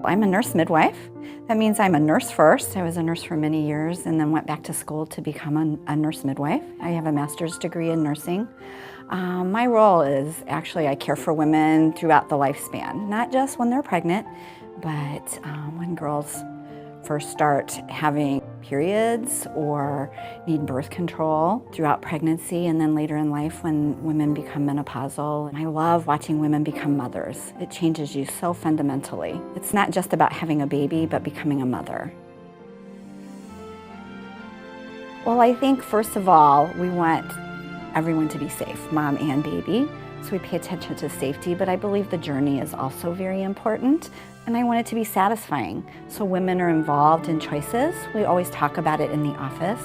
I'm a nurse midwife. That means I'm a nurse first. I was a nurse for many years and then went back to school to become a nurse midwife. I have a master's degree in nursing. My role is actually I care for women throughout the lifespan, not just when they're pregnant, but when girls first start having periods or need birth control throughout pregnancy, and then later in life when women become menopausal. And I love watching women become mothers. It changes you so fundamentally. It's not just about having a baby, but becoming a mother. Well, I think first of all, we want everyone to be safe, mom and baby. So we pay attention to safety, but I believe the journey is also very important. And I want it to be satisfying. So women are involved in choices. We always talk about it in the office.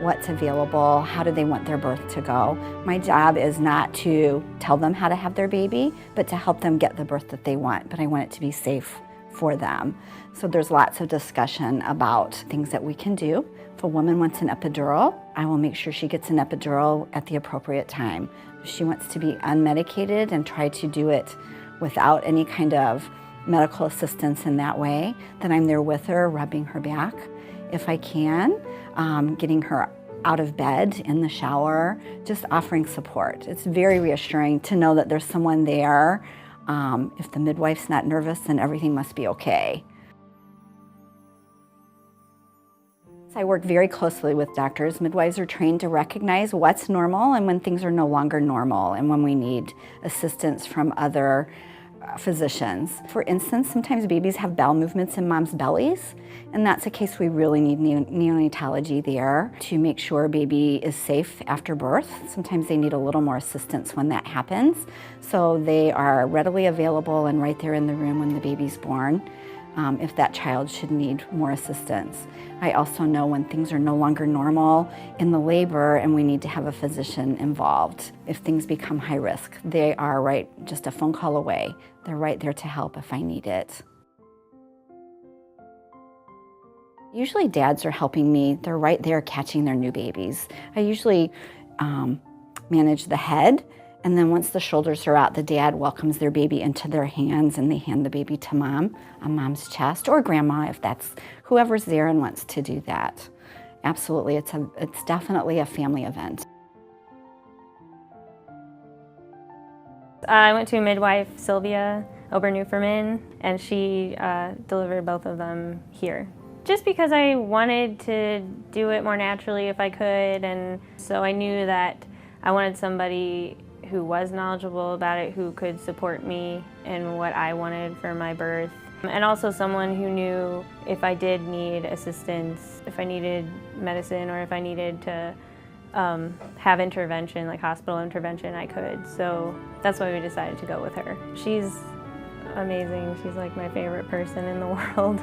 What's available, how do they want their birth to go? My job is not to tell them how to have their baby, but to help them get the birth that they want. But I want it to be safe for them. So there's lots of discussion about things that we can do. If a woman wants an epidural, I will make sure she gets an epidural at the appropriate time. If she wants to be unmedicated and try to do it without any kind of medical assistance in that way, then I'm there with her, rubbing her back if I can, getting her out of bed, in the shower, just offering support. It's very reassuring to know that there's someone there. If the midwife's not nervous, then everything must be okay. I work very closely with doctors. Midwives are trained to recognize what's normal and when things are no longer normal and when we need assistance from other physicians. For instance, sometimes babies have bowel movements in mom's bellies, and that's a case we really need neonatology there to make sure baby is safe after birth. Sometimes they need a little more assistance when that happens. So they are readily available and right there in the room when the baby's born. If that child should need more assistance. I also know when things are no longer normal in the labor and we need to have a physician involved. If things become high risk, they are just a phone call away. They're right there to help if I need it. Usually dads are helping me. They're right there catching their new babies. I usually manage the head, and then once the shoulders are out, the dad welcomes their baby into their hands and they hand the baby to mom on mom's chest, or grandma if that's whoever's there and wants to do that. Absolutely, it's definitely a family event. I went to midwife Sylvia Ober-Newferman, and she delivered both of them here. Just because I wanted to do it more naturally if I could, and so I knew that I wanted somebody who was knowledgeable about it, who could support me in what I wanted for my birth. And also someone who knew if I did need assistance, if I needed medicine or if I needed to have intervention, like hospital intervention, I could. So that's why we decided to go with her. She's amazing. She's like my favorite person in the world.